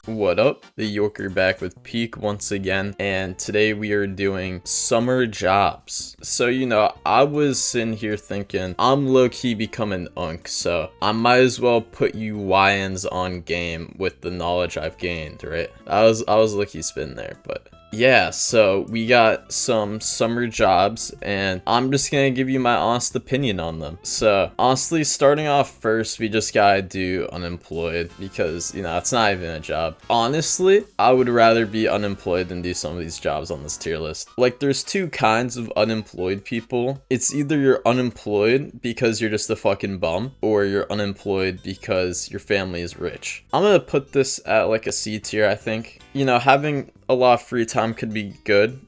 What up? The Yorker back with Peak once again, and today we are doing summer jobs. So, I was sitting here thinking, I'm low-key becoming unk, so I might as well put you YNs on game with the knowledge I've gained, right? I was lucky spin there, but yeah, so we got some summer jobs, and I'm just gonna give you my honest opinion on them. So, honestly, starting off first, we just gotta do unemployed, because, it's not even a job. Honestly, I would rather be unemployed than do some of these jobs on this tier list. Like, there's two kinds of unemployed people. It's either you're unemployed because you're just a fucking bum, or you're unemployed because your family is rich. I'm gonna put this at like a C tier, I think. Having a lot of free time could be good.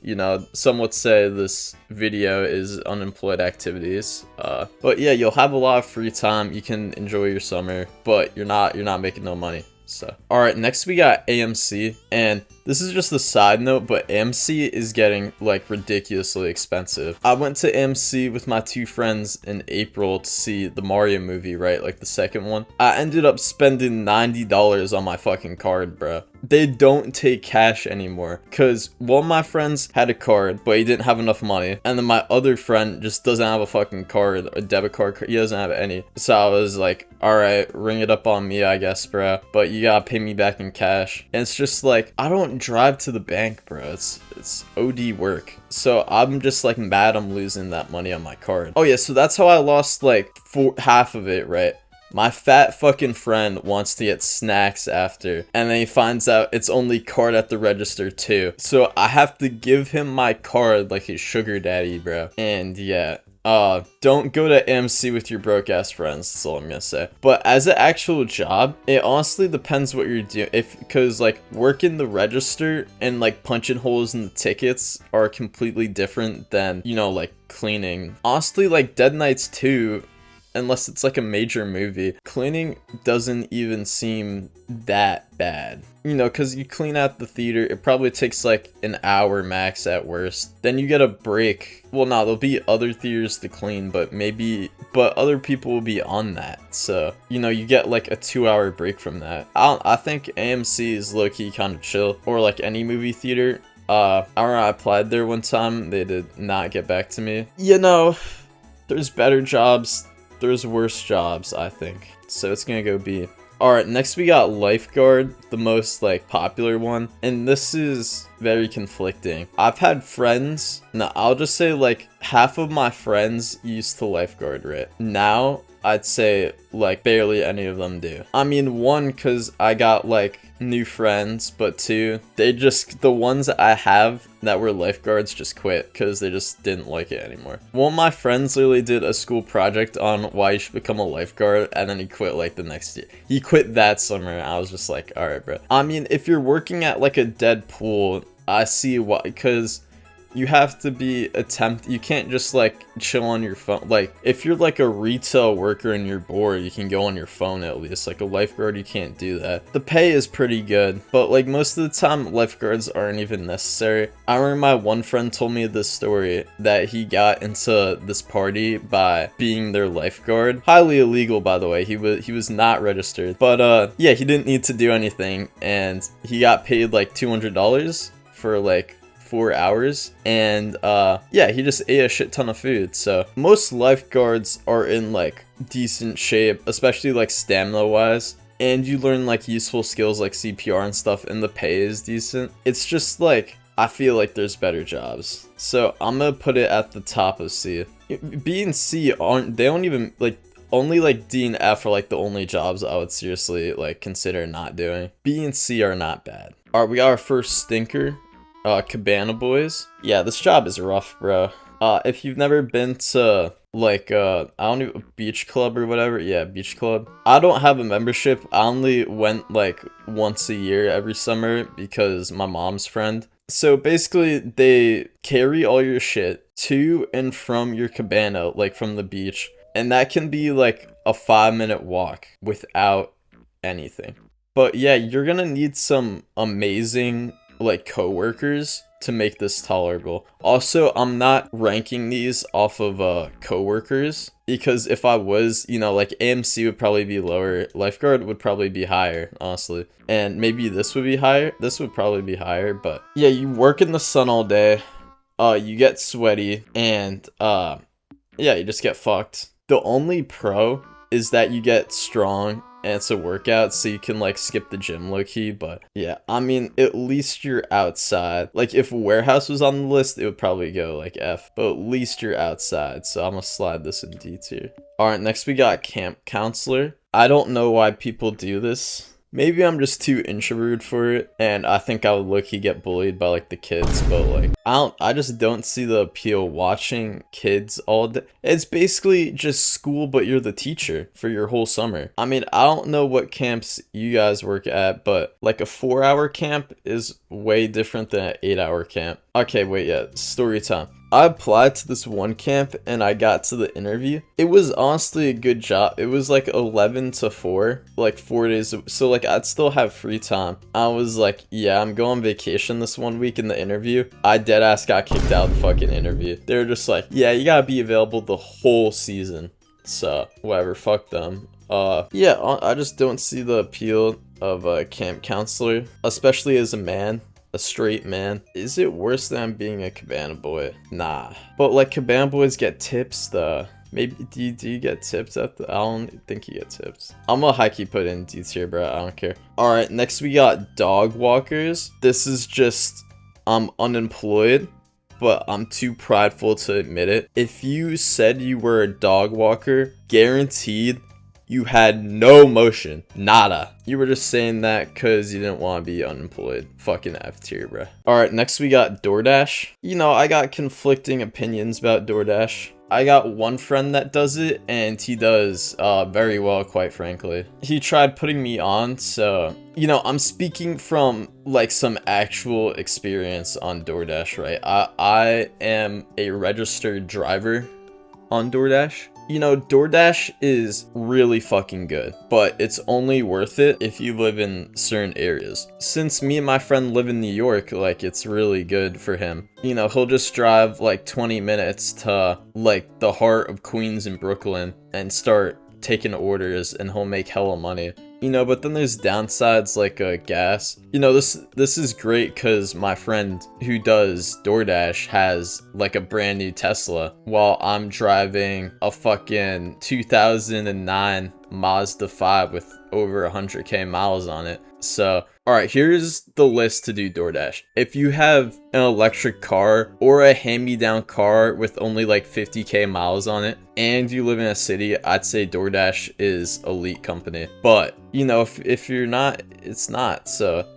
Some would say this video is unemployed activities. But yeah, you'll have a lot of free time. You can enjoy your summer, but you're not making no money. So, all right, next we got AMC, and this is just a side note, but AMC is getting like ridiculously expensive. I went to AMC with my two friends in April to see the Mario movie, right? Like the second one. I ended up spending $90 on my fucking card, bro. They don't take cash anymore because one of my friends had a card, but he didn't have enough money. And then my other friend just doesn't have a fucking card, a debit card. He doesn't have any. So I was like, all right, ring it up on me, I guess, bro. But you gotta pay me back in cash. And it's just like, I don't drive to the bank, bro. It's OD work. So I'm just like mad I'm losing that money on my card. Oh yeah, so that's how I lost like half of it, right? My fat fucking friend wants to get snacks after, and then he finds out it's only card at the register too. So I have to give him my card like his sugar daddy, bro. And yeah, don't go to AMC with your broke ass friends. That's all I'm gonna say. But as an actual job, it honestly depends what you're doing. Because like working the register and like punching holes in the tickets are completely different than, like cleaning. Honestly, like Dead Nights 2, unless it's like a major movie, cleaning doesn't even seem that bad. Because you clean out the theater, it probably takes like an hour max at worst. Then you get a break. Well, no, there'll be other theaters to clean, but other people will be on that. So, you get like a 2-hour break from that. I think AMC is low-key kind of chill, or like any movie theater. I remember I applied there one time. They did not get back to me. There's better jobs. There's worse jobs, I think. So it's gonna go B. Alright, next we got Lifeguard, the most like popular one. And this is very conflicting. I've had friends, now I'll just say like half of my friends used to lifeguard, right? Now, I'd say like barely any of them do. I mean, one, cause I got like new friends, but two, the ones that I have that were lifeguards just quit because they just didn't like it anymore. One of my friends literally did a school project on why you should become a lifeguard, and then he quit like the next year. He quit that summer, and I was just like, all right, bro. I mean, if you're working at like a dead pool, I see why, because you have to be you can't just like chill on your phone. Like if you're like a retail worker and you're bored, you can go on your phone at least. Like a lifeguard, you can't do that. The pay is pretty good, but like most of the time lifeguards aren't even necessary. I remember my one friend told me this story that he got into this party by being their lifeguard. Highly illegal, by the way. He was not registered, but yeah, he didn't need to do anything, and he got paid like $200 for like 4 hours, and yeah, he just ate a shit ton of food. So most lifeguards are in like decent shape, especially like stamina wise, and you learn like useful skills like CPR and stuff, and the pay is decent. It's just like, I feel like there's better jobs, so I'm gonna put it at the top of C. B and C don't even like, only like D and F are like the only jobs I would seriously like consider not doing. B and C are not bad. All right, we got our first stinker. Cabana boys. Yeah, this job is rough, bro. If you've never been to like I don't know, beach club or whatever, yeah, beach club. I don't have a membership. I only went like once a year every summer because my mom's friend. So basically, they carry all your shit to and from your cabana, like from the beach, and that can be like a 5-minute walk without anything. But yeah, you're gonna need some amazing like coworkers to make this tolerable. Also, I'm not ranking these off of coworkers, because if I was, you know, like AMC would probably be lower, lifeguard would probably be higher, honestly, and maybe this would be higher. This would probably be higher, but yeah, you work in the sun all day, you get sweaty, and yeah, you just get fucked. The only pro is that you get strong and it's a workout, so you can like skip the gym low-key. But yeah, I mean, at least you're outside. Like if warehouse was on the list, it would probably go like F, but at least you're outside, so I'm gonna slide this in D tier. All right, next we got camp counselor. I don't know why people do this. Maybe I'm just too introverted for it, and I think I would low-key get bullied by like the kids, but like I just don't see the appeal watching kids all day. It's basically just school, but you're the teacher for your whole summer. I mean, I don't know what camps you guys work at, but like a 4-hour camp is way different than an 8-hour camp. Okay, wait, yeah, story time. I applied to this one camp and I got to the interview. It was honestly a good job. It was like 11 to 4, like 4 days. So like I'd still have free time. I was like, yeah, I'm going on vacation this one week in the interview. I dead ass got kicked out of the fucking interview. They were just like, yeah, you gotta be available the whole season. So whatever, fuck them. Yeah, I just don't see the appeal of a camp counselor, especially as a man. A straight man. Is it worse than being a Cabana boy? Nah. But like Cabana boys get tips though. Maybe do you get tips at the? I don't think you get tips. I'm gonna high-key put in D tier, bro. I don't care. All right, next we got dog walkers. This is just I'm unemployed, but I'm too prideful to admit it. If you said you were a dog walker, guaranteed you had no motion. Nada. You were just saying that because you didn't want to be unemployed. Fucking F tier, bro. Alright, next we got DoorDash. You know, I got conflicting opinions about DoorDash. I got one friend that does it, and he does very well, quite frankly. He tried putting me on, so, you know, I'm speaking from, like, some actual experience on DoorDash, right? I am a registered driver on DoorDash. You know, DoorDash is really fucking good, but it's only worth it if you live in certain areas. Since me and my friend live in New York, like, it's really good for him. You know, he'll just drive like 20 minutes to like the heart of Queens and Brooklyn and start taking orders, and he'll make hella money. You know, but then there's downsides like gas. You know, this is great because my friend who does DoorDash has like a brand new Tesla while I'm driving a fucking 2009 Mazda 5 with over 100k miles on it. So, alright, here's the list to do DoorDash. If you have an electric car or a hand-me-down car with only like 50k miles on it, and you live in a city, I'd say DoorDash is elite company. But, you know, if you're not, it's not. So,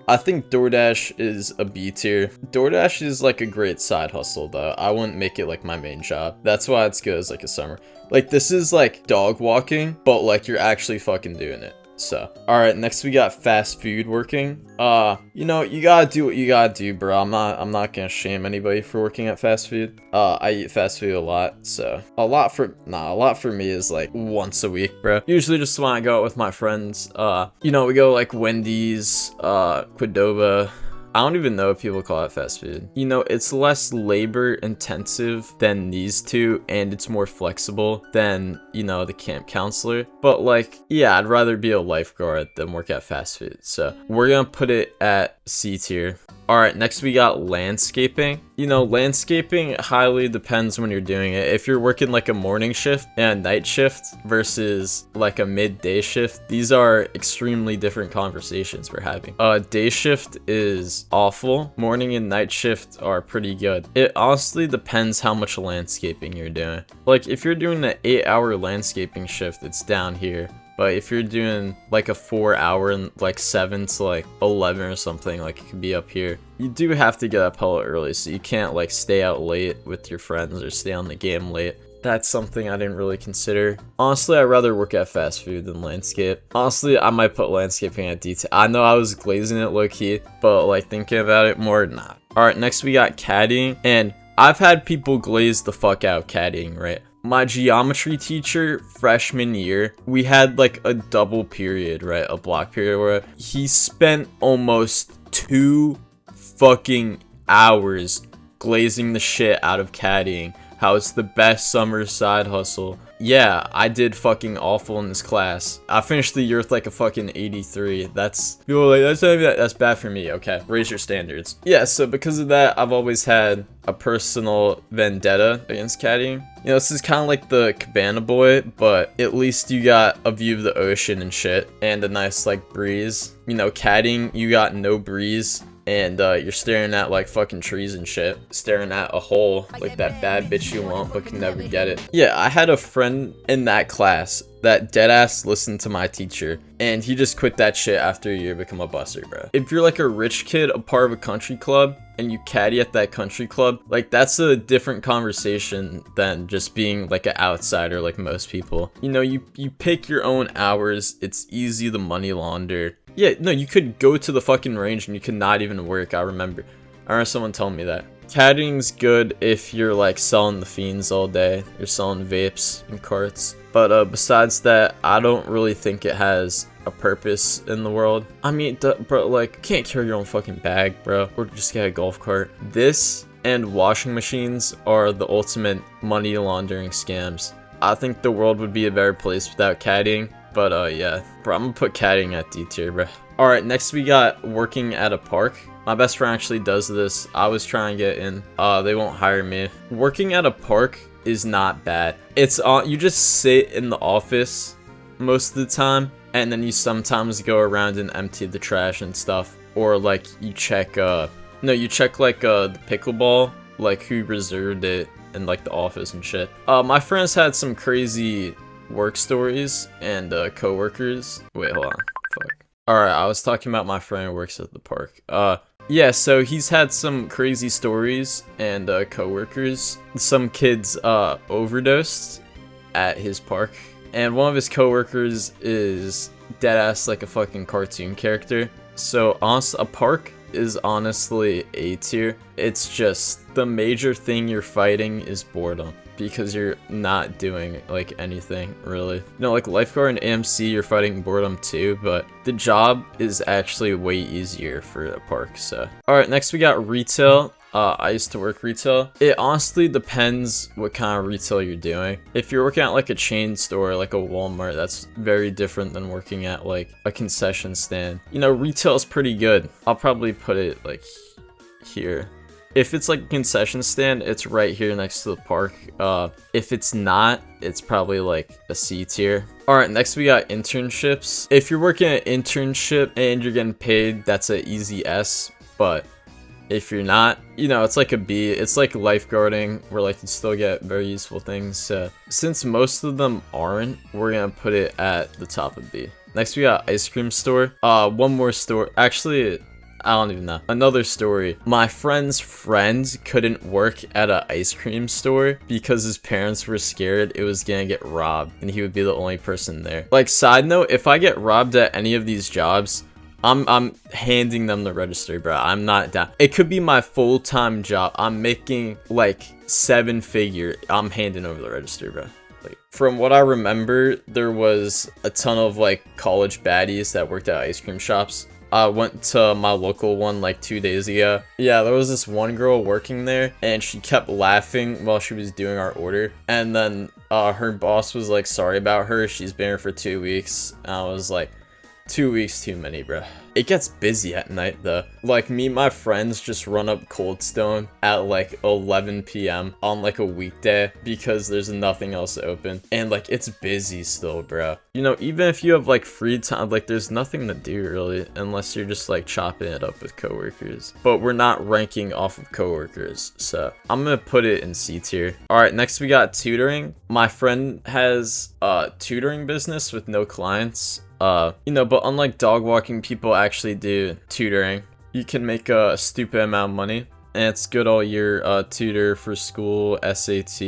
I think DoorDash is a B tier. DoorDash is like a great side hustle though. I wouldn't make it like my main job. That's why it's good as like a summer. Like this is like dog walking, but like you're actually fucking doing it. So, alright, next we got fast food working. You know, you gotta do what you gotta do, bro. I'm not gonna shame anybody for working at fast food. I eat fast food a lot, so a lot for me is like once a week, bro. Usually just when I go out with my friends. You know, we go like Wendy's, Qdoba. I don't even know if people call it fast food. You know, it's less labor intensive than these two, and it's more flexible than, you know, the camp counselor. But like, yeah, I'd rather be a lifeguard than work at fast food. So we're gonna put it at C tier. All right, next we got landscaping. You know, landscaping highly depends when you're doing it. If you're working like a morning shift and a night shift versus like a midday shift, these are extremely different conversations we're having. Day shift is awful. Morning and night shift are pretty good. It honestly depends how much landscaping you're doing. Like if you're doing an 8-hour landscaping shift, it's down here. But if you're doing like a 4-hour and like 7 to like 11 or something, like it could be up here. You do have to get up hella early, so you can't like stay out late with your friends or stay on the game late. That's something I didn't really consider. Honestly, I'd rather work at fast food than landscape. Honestly, I might put landscaping at detail. I know I was glazing it low key, but like thinking about it more, nah. Alright, next we got caddying, and I've had people glaze the fuck out caddying, right? My geometry teacher, freshman year, we had like a double period, right? A block period where he spent almost 2 fucking hours glazing the shit out of caddying, how it's the best summer side hustle. Yeah, I did fucking awful in this class. I finished the year with like a fucking 83. That's, people are like, that's bad for me. Okay, raise your standards. Yeah, so because of that, I've always had a personal vendetta against caddying. You know, this is kind of like the Cabana boy, but at least you got a view of the ocean and shit, and a nice like breeze. You know, caddying, you got no breeze. And you're staring at like fucking trees and shit, staring at a hole like that bad bitch you want but can never get it. Yeah, I had a friend in that class that deadass listened to my teacher, and he just quit that shit after a year, become a busser, bro. If you're like a rich kid, a part of a country club, and you caddy at that country club, like that's a different conversation than just being like an outsider like most people. You know, you pick your own hours, it's easy to money launder. Yeah, no, you could go to the fucking range and you could not even work. I remember someone telling me that. Caddying's good if you're like selling the fiends all day. You're selling vapes and carts. But besides that, I don't really think it has a purpose in the world. I mean, bro, like, you can't carry your own fucking bag, bro. Or just get a golf cart. This and washing machines are the ultimate money laundering scams. I think the world would be a better place without caddying. But yeah, bro, I'm gonna put caddying at D tier, bro. Alright, next we got working at a park. My best friend actually does this. I was trying to get in. They won't hire me. Working at a park is not bad. It's you just sit in the office most of the time, and then you sometimes go around and empty the trash and stuff. Or like you check you check like the pickleball, like who reserved it in like the office and shit. My friends had some crazy work stories and co-workers. Wait, hold on. Fuck. Alright, I was talking about my friend who works at the park. Yeah, so he's had some crazy stories and co-workers. Some kids overdosed at his park, and one of his co-workers is deadass like a fucking cartoon character. So a park is honestly A tier. It's just the major thing you're fighting is boredom, because you're not doing like anything really. You know, like Lifeguard and AMC, you're fighting boredom too, but the job is actually way easier for a park. So alright, next we got retail. I used to work retail. It honestly depends what kind of retail you're doing. If you're working at like a chain store, like a Walmart, that's very different than working at like a concession stand. You know, retail is pretty good. I'll probably put it like here. If it's like a concession stand, it's right here next to the park. If it's not, it's probably like a C tier. Alright, next we got internships. If you're working at an internship and you're getting paid, that's an easy S. But if you're not, you know, it's like a B. It's like lifeguarding, where like you still get very useful things. So since most of them aren't, we're gonna put it at the top of B. Next we got ice cream store. One more store. Actually, I don't even know. Another story. My friend's friend couldn't work at an ice cream store because his parents were scared it was gonna get robbed and he would be the only person there. Like, side note, if I get robbed at any of these jobs, I'm handing them the register, bro. I'm not down. It could be my full-time job. I'm making like 7-figure. I'm handing over the register, bro. Like, from what I remember, there was a ton of like college baddies that worked at ice cream shops. I went to my local one like 2 days ago. Yeah, there was this one girl working there, and she kept laughing while she was doing our order. And then her boss was like sorry about her. She's been here for 2 weeks. And I was like, 2 weeks too many, bro. It gets busy at night though. Like, me and my friends just run up Cold Stone at like 11 p.m. on like a weekday because there's nothing else open. And like, it's busy still, bro. You know, even if you have like free time, like there's nothing to do really, unless you're just like chopping it up with coworkers. But we're not ranking off of coworkers, so I'm gonna put it in C tier. Alright, next we got tutoring. My friend has a tutoring business with no clients. You know, but unlike dog walking, people actually do tutoring. You can make a stupid amount of money, and it's good all year. Tutor for school, SAT,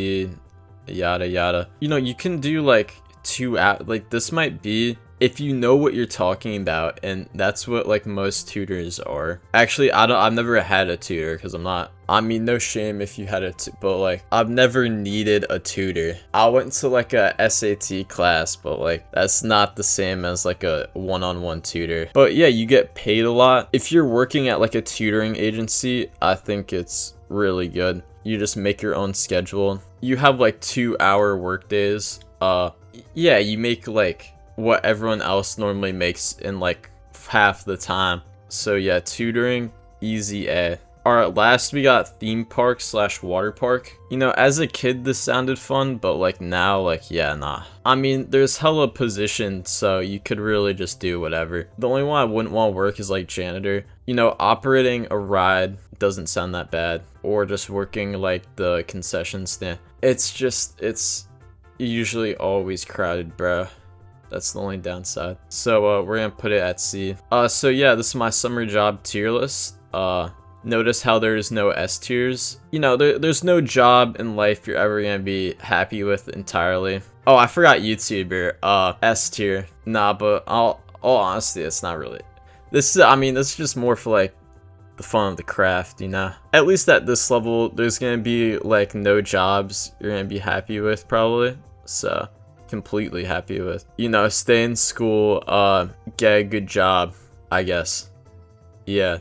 yada yada. You know, you can do like 2 hours. Like, this might be if you know what you're talking about, and that's what like most tutors are. Actually, I've never had a tutor because I'm not I mean, no shame if you had but like, I've never needed a tutor. I went to like a SAT class, but like, that's not the same as like a one-on-one tutor. But yeah, you get paid a lot. If you're working at like a tutoring agency, I think it's really good. You just make your own schedule. You have like 2-hour work days. Yeah, you make like what everyone else normally makes in like half the time. So yeah, tutoring, easy A. Alright, last we got theme park / water park. You know, as a kid this sounded fun, but like now, like, yeah, nah. I mean, there's hella positions, so you could really just do whatever. The only one I wouldn't want to work is like janitor. You know, operating a ride doesn't sound that bad. Or just working like the concession stand. It's usually always crowded, bro. That's the only downside. So we're gonna put it at C. So yeah, this is my summer job tier list. Notice how there's no S tiers. You know, there's no job in life you're ever gonna be happy with entirely. Oh, I forgot YouTuber. S tier. Nah, but all honesty, it's not really. This is just more for like the fun of the craft, you know. At least at this level, there's gonna be like no jobs you're gonna be happy with probably. So completely happy with. You know, stay in school, get a good job, I guess. Yeah.